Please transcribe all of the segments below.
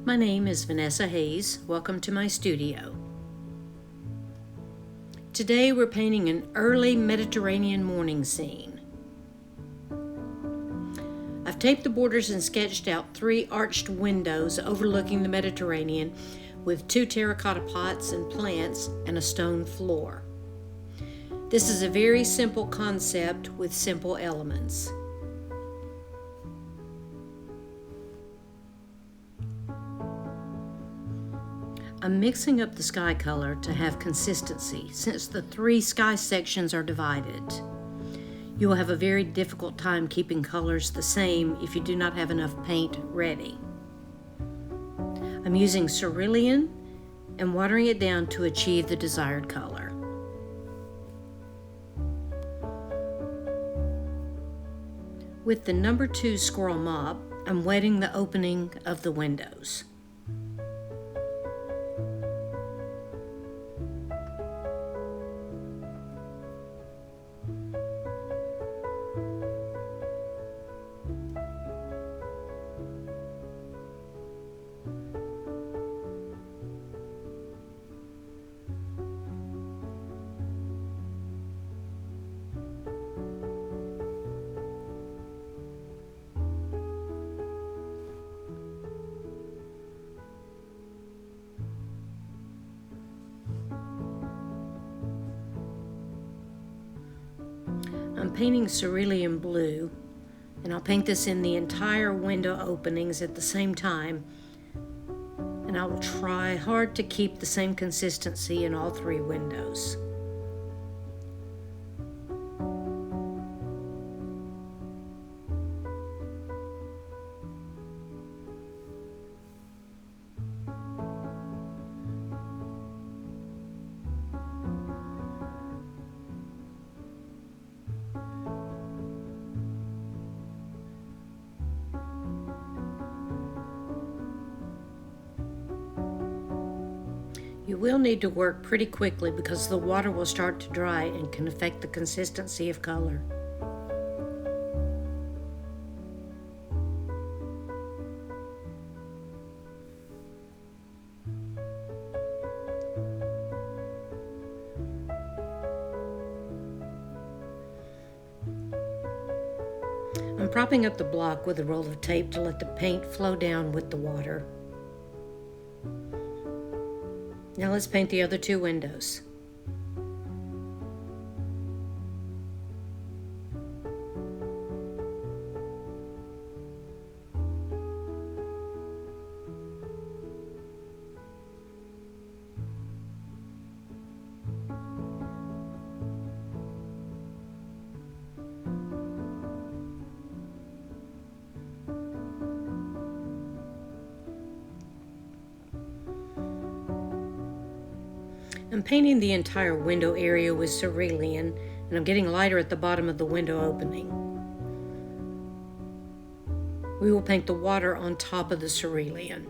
My name is Vanessa Hayes. Welcome to my studio. Today we're painting an early Mediterranean morning scene. I've taped the borders and sketched out 3 arched windows overlooking the Mediterranean with 2 terracotta pots and plants and a stone floor. This is a very simple concept with simple elements. I'm mixing up the sky color to have consistency since the 3 sky sections are divided. You will have a very difficult time keeping colors the same if you do not have enough paint ready. I'm using cerulean and watering it down to achieve the desired color. With the number 2 squirrel mop, I'm wetting the opening of the windows. I'm painting cerulean blue, and I'll paint this in the entire window openings at the same time, and I will try hard to keep the same consistency in all 3 windows. You will need to work pretty quickly because the water will start to dry and can affect the consistency of color. I'm propping up the block with a roll of tape to let the paint flow down with the water. Now let's paint the other 2 windows. I'm painting the entire window area with cerulean, and I'm getting lighter at the bottom of the window opening. We will paint the water on top of the cerulean.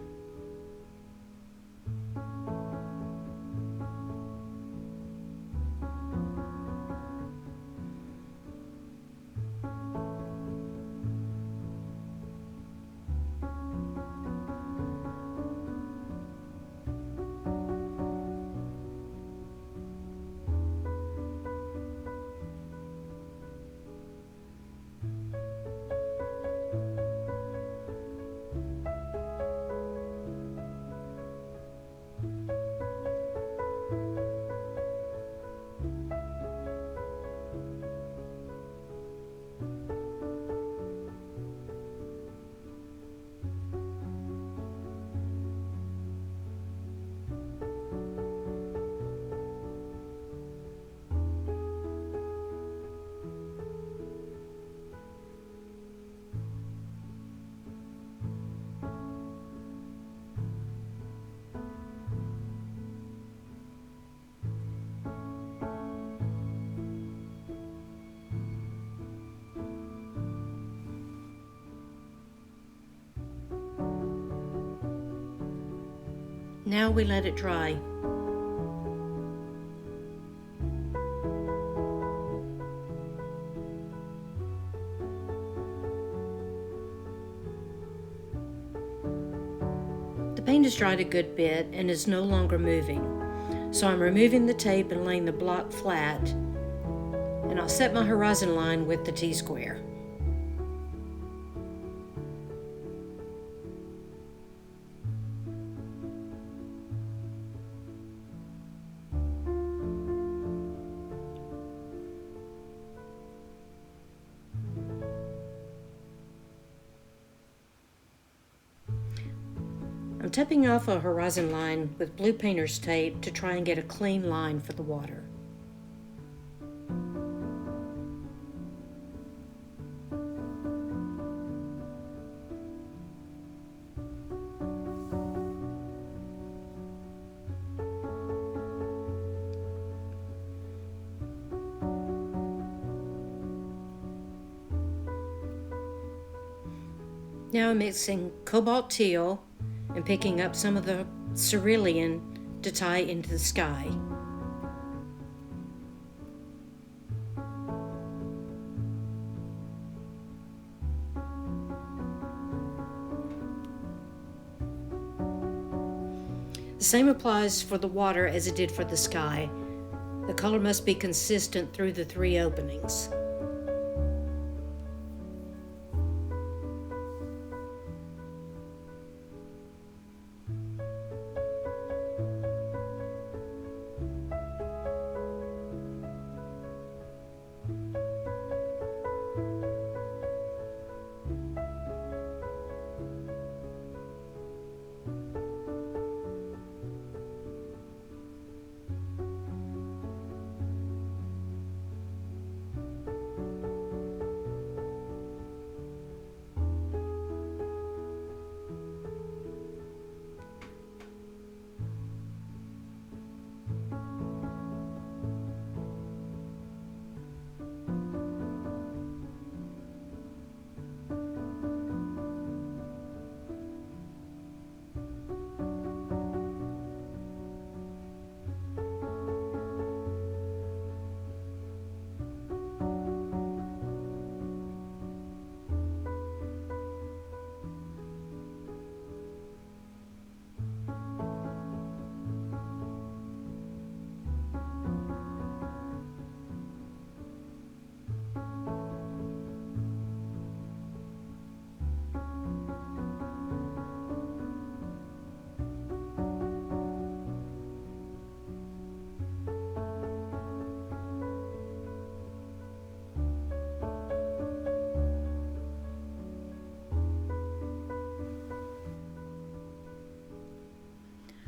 Now we let it dry. paint has dried a good bit and is no longer moving, so I'm removing the tape and laying the block flat, and I'll set my horizon line with the T-square. I'm tapping off a horizon line with blue painter's tape to try and get a clean line for the water. Now I'm mixing Cobalt Teal and picking up some of the Cerulean to tie into the sky. The same applies for the water as it did for the sky. The color must be consistent through the 3 openings.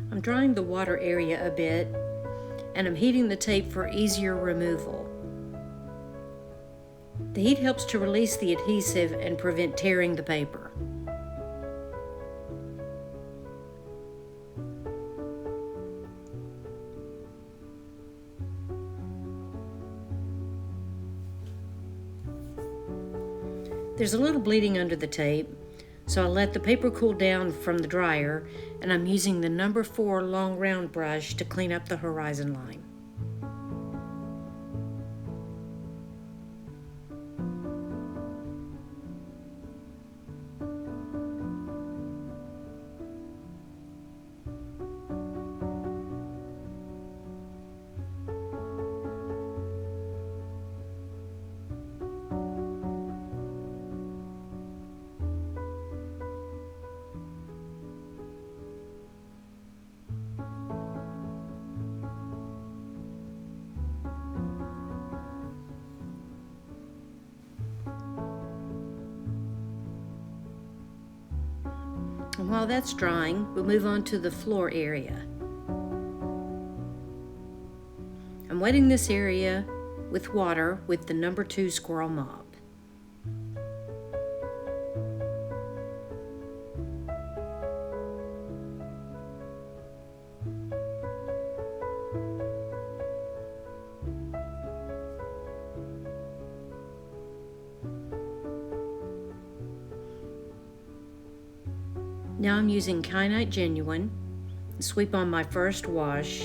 I'm drying the water area a bit, and I'm heating the tape for easier removal. The heat helps to release the adhesive and prevent tearing the paper. There's a little bleeding under the tape, so I let the paper cool down from the dryer, and I'm using the number 4 long round brush to clean up the horizon line. And while that's drying, we'll move on to the floor area. I'm wetting this area with water with the number 2 squirrel mop. Now I'm using Kyanite Genuine to sweep on my first wash.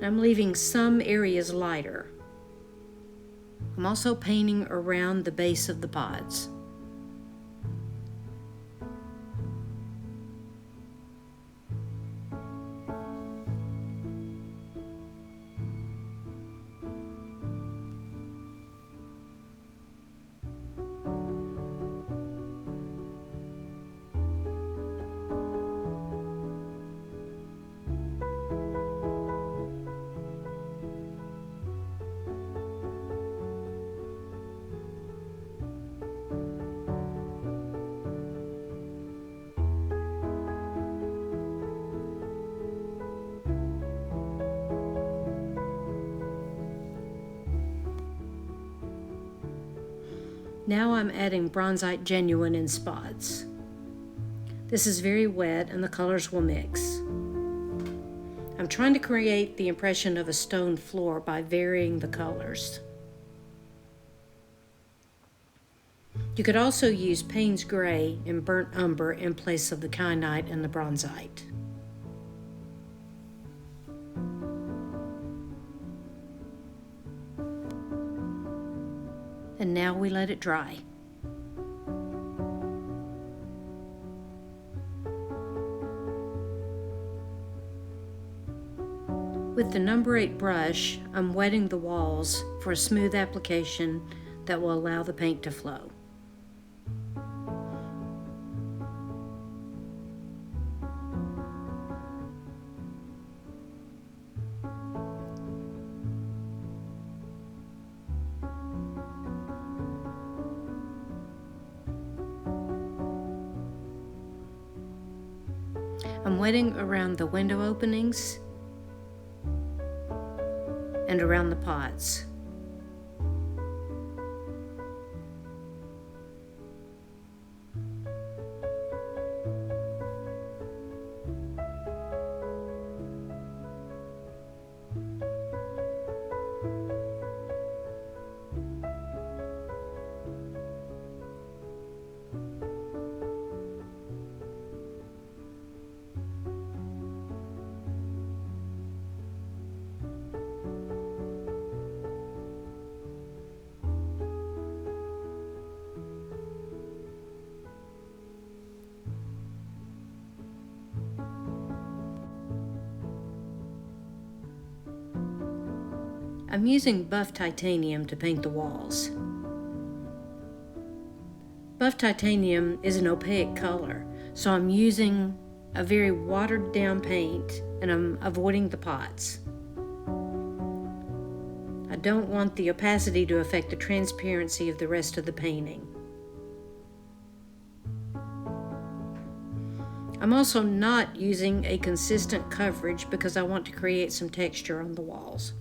I'm leaving some areas lighter. I'm also painting around the base of the pods. Now I'm adding Bronzite Genuine in spots. This is very wet and the colors will mix. I'm trying to create the impression of a stone floor by varying the colors. You could also use Payne's Gray and Burnt Umber in place of the Kyanite and the Bronzite. And now we let it dry. With the number 8 brush, I'm wetting the walls for a smooth application that will allow the paint to flow. I'm wetting around the window openings and around the pots. I'm using buff titanium to paint the walls. Buff titanium is an opaque color, so I'm using a very watered down paint and I'm avoiding the pots. I don't want the opacity to affect the transparency of the rest of the painting. I'm also not using a consistent coverage because I want to create some texture on the walls.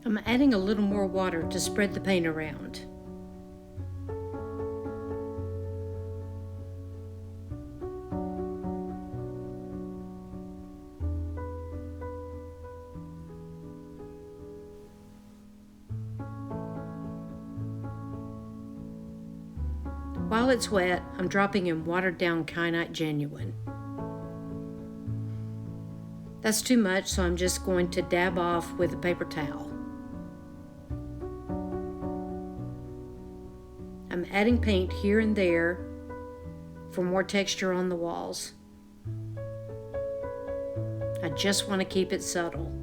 I'm adding a little more water to spread the paint around. While it's wet, I'm dropping in watered down Kyanite Genuine. That's too much, so I'm just going to dab off with a paper towel. I'm adding paint here and there for more texture on the walls. I just want to keep it subtle.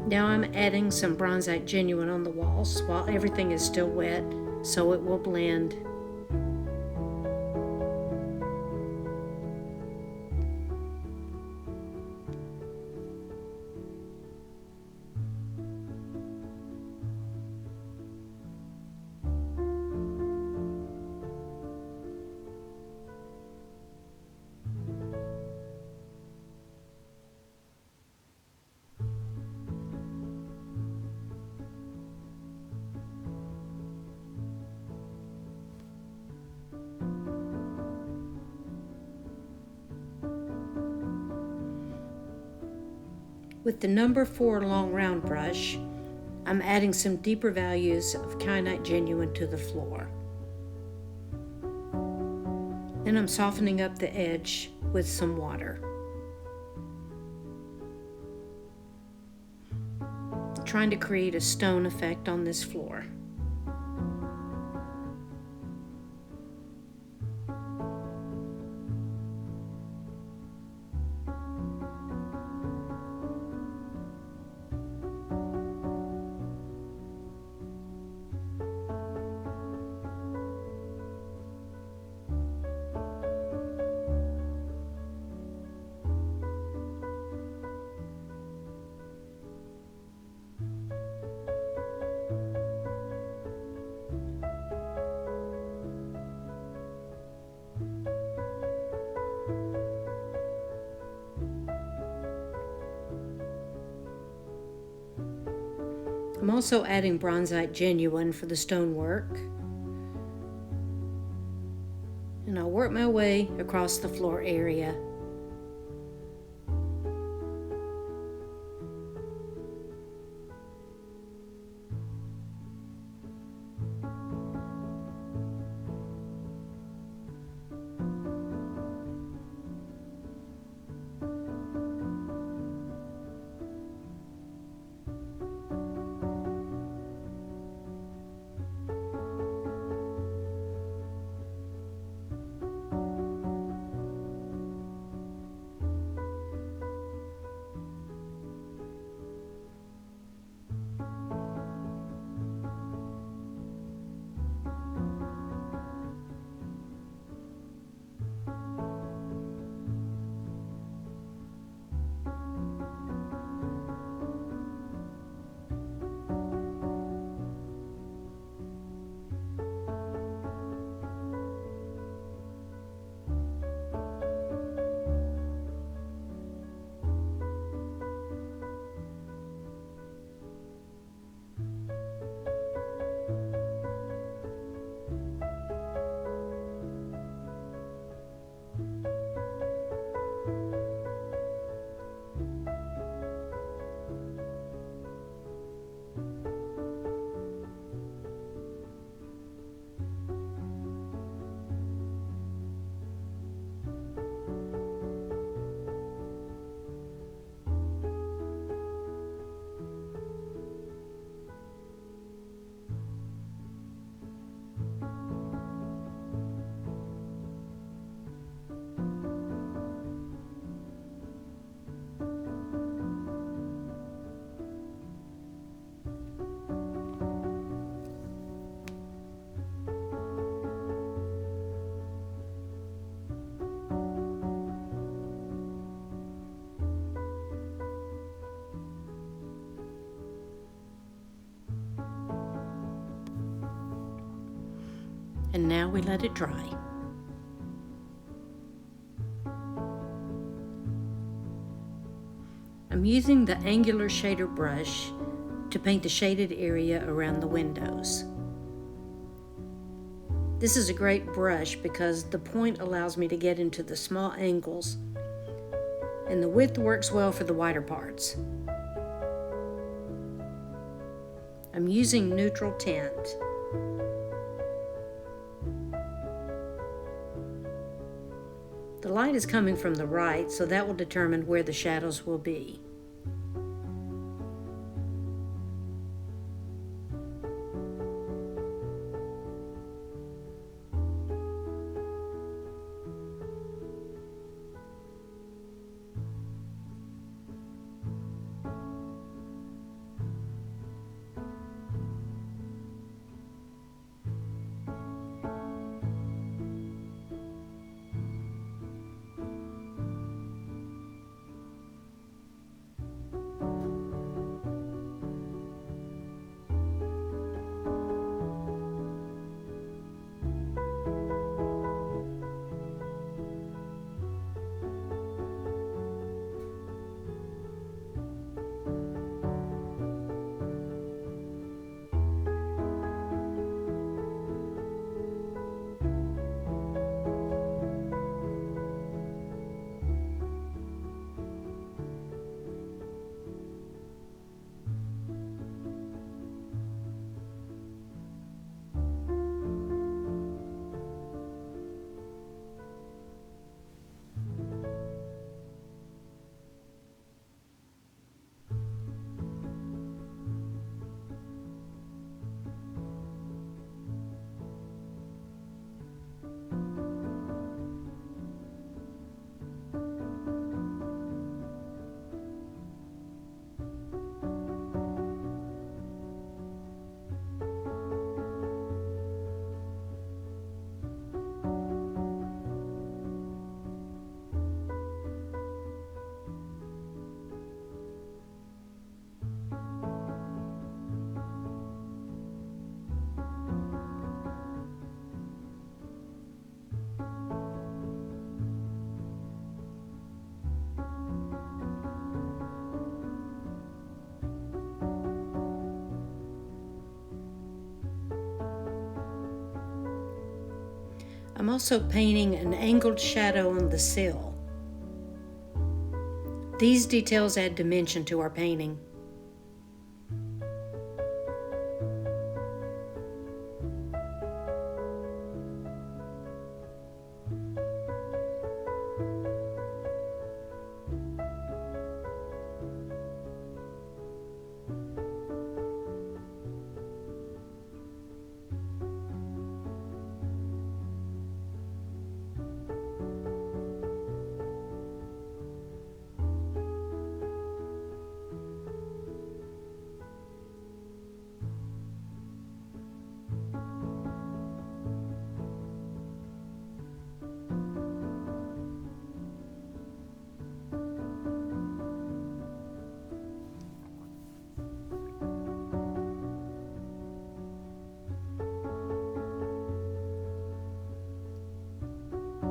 Now I'm adding some Bronzite Genuine on the walls while everything is still wet, so it will blend. With the number 4 long round brush, I'm adding some deeper values of Kyanite Genuine to the floor. Then I'm softening up the edge with some water. Trying to create a stone effect on this floor. I'm also adding Bronzite Genuine for the stonework. And I'll work my way across the floor area. And now we let it dry. I'm using the Angular Shader brush to paint the shaded area around the windows. This is a great brush because the point allows me to get into the small angles, and the width works well for the wider parts. I'm using neutral tint. The light is coming from the right, so that will determine where the shadows will be. I'm also painting an angled shadow on the sill. These details add dimension to our painting.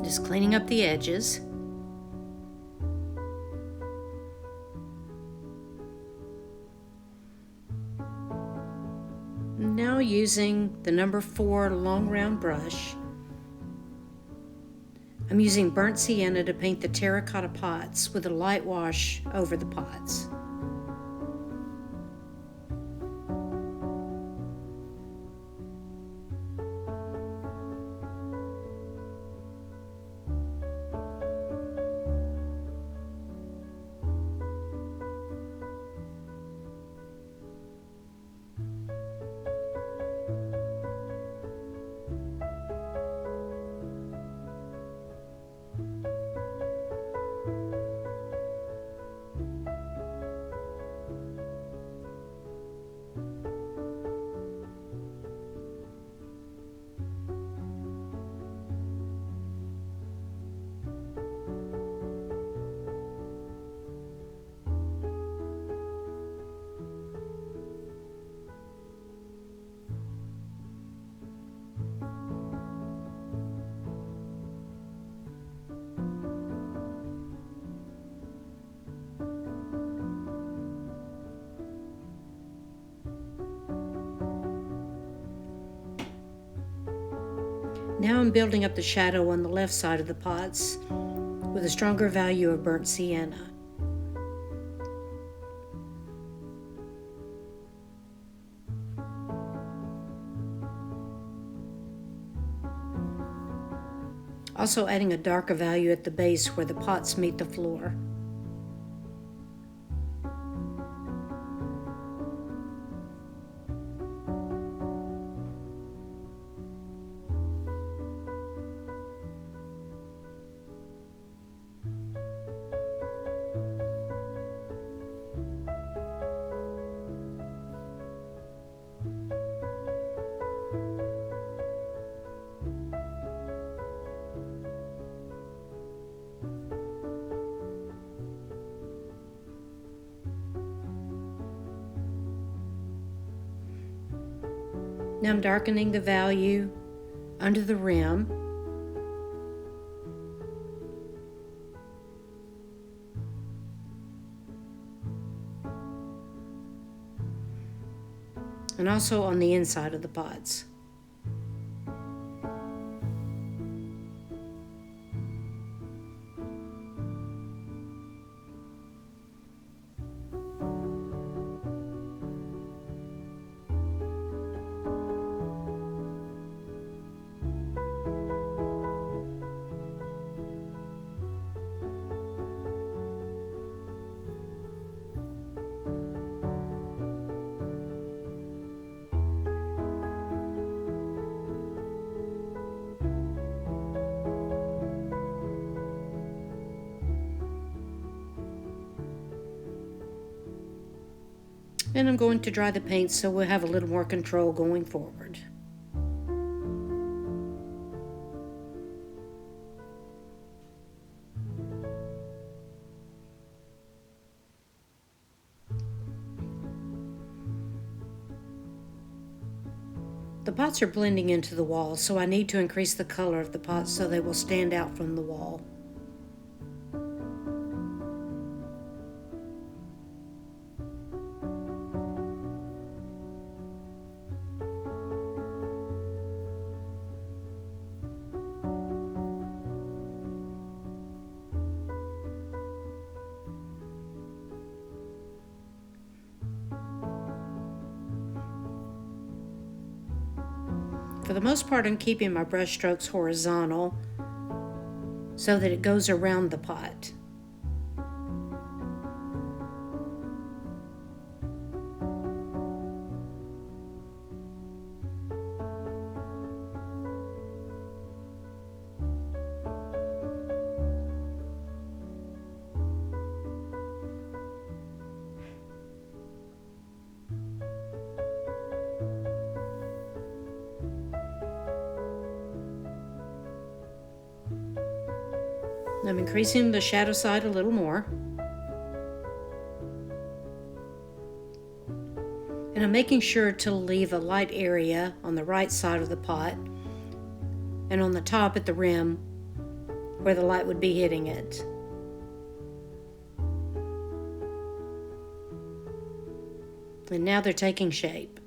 Just cleaning up the edges. Now using the number 4 long round brush, I'm using burnt sienna to paint the terracotta pots with a light wash over the pots. Now I'm building up the shadow on the left side of the pots with a stronger value of burnt sienna. Also adding a darker value at the base where the pots meet the floor. Now I'm darkening the value under the rim. And also on the inside of the pots. And I'm going to dry the paint so we'll have a little more control going forward. The pots are blending into the wall, so I need to increase the color of the pots so they will stand out from the wall. For the most part, I'm keeping my brush strokes horizontal so that it goes around the pot. I'm increasing the shadow side a little more. And I'm making sure to leave a light area on the right side of the pot and on the top at the rim where the light would be hitting it. And now they're taking shape.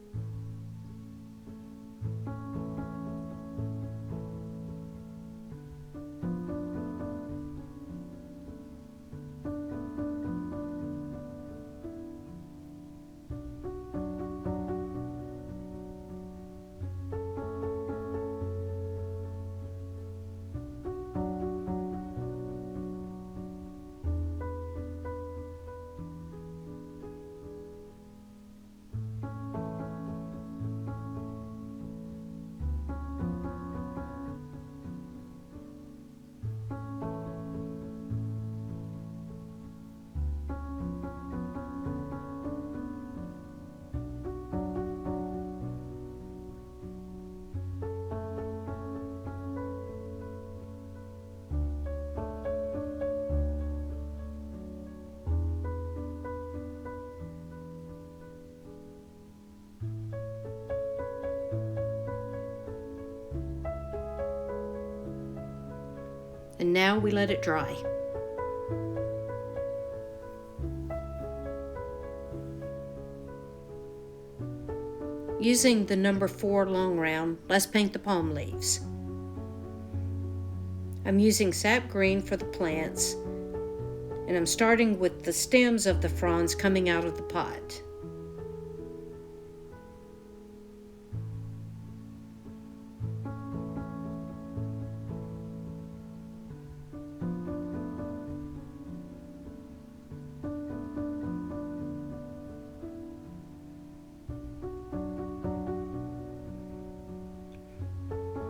And now we let it dry. Using the number 4 long round, let's paint the palm leaves. I'm using sap green for the plants, and I'm starting with the stems of the fronds coming out of the pot.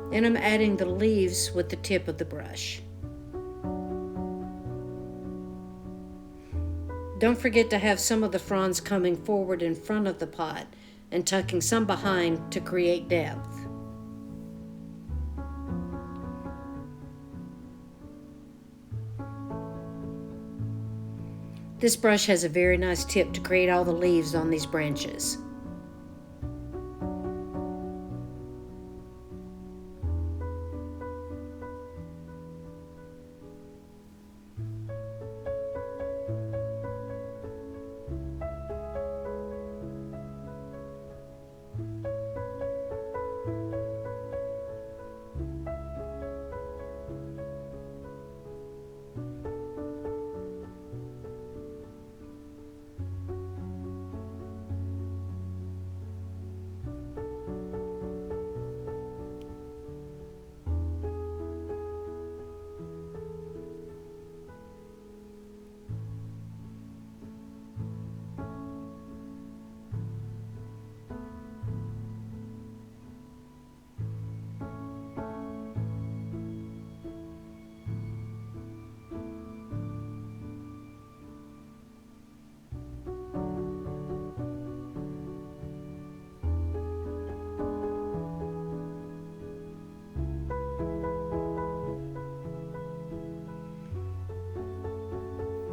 And I'm adding the leaves with the tip of the brush. Don't forget to have some of the fronds coming forward in front of the pot and tucking some behind to create depth. This brush has a very nice tip to create all the leaves on these branches.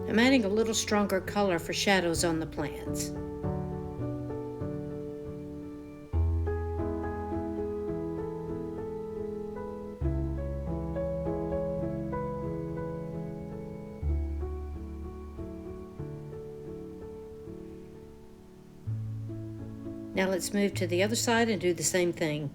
I'm adding a little stronger color for shadows on the plants. Now let's move to the other side and do the same thing.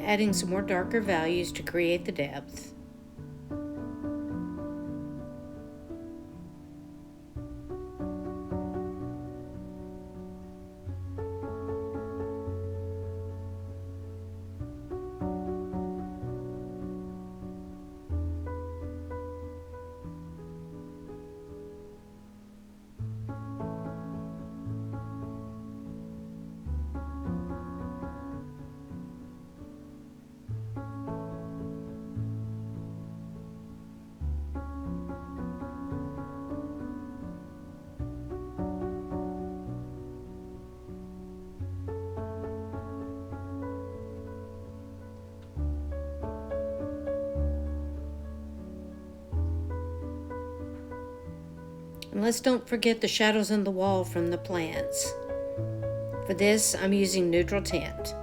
adding some more darker values to create the depth. And let's don't forget the shadows on the wall from the plants. For this, I'm using neutral tint.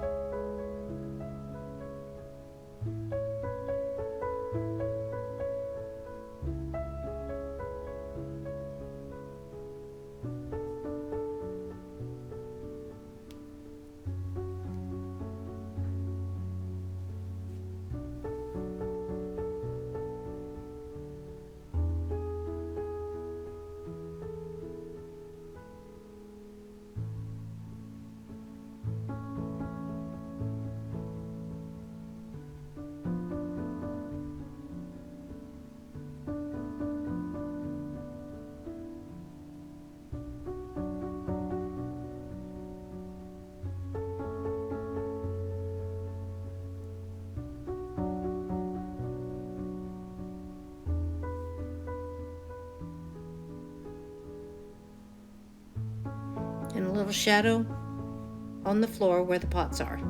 And a little shadow on the floor where the pots are.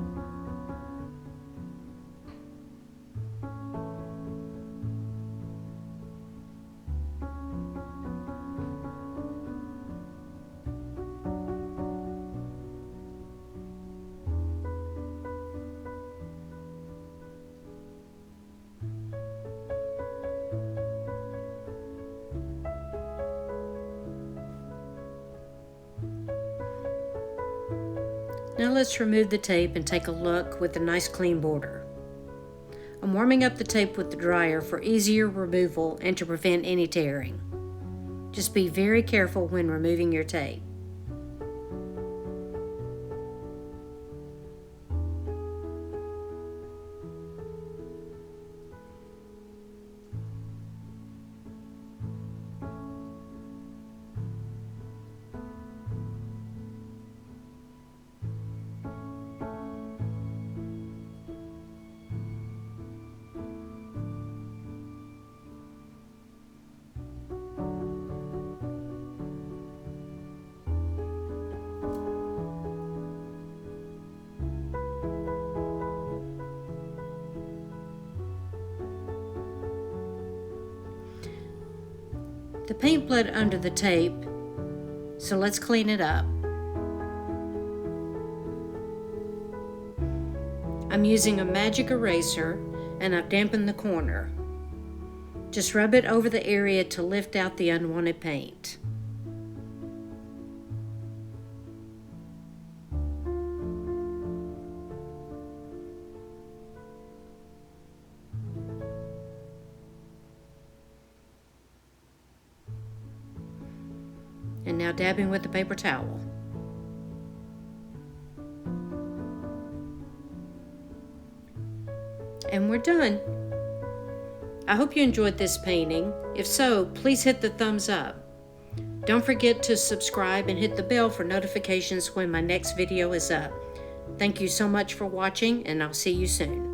Now let's remove the tape and take a look with a nice clean border. I'm warming up the tape with the dryer for easier removal and to prevent any tearing. Just be very careful when removing your tape. The paint bled under the tape, so let's clean it up. I'm using a magic eraser and I've dampened the corner. Just rub it over the area to lift out the unwanted paint. And now dabbing with the paper towel. And we're done. I hope you enjoyed this painting. If so, please hit the thumbs up. Don't forget to subscribe and hit the bell for notifications when my next video is up. Thank you so much for watching, and I'll see you soon.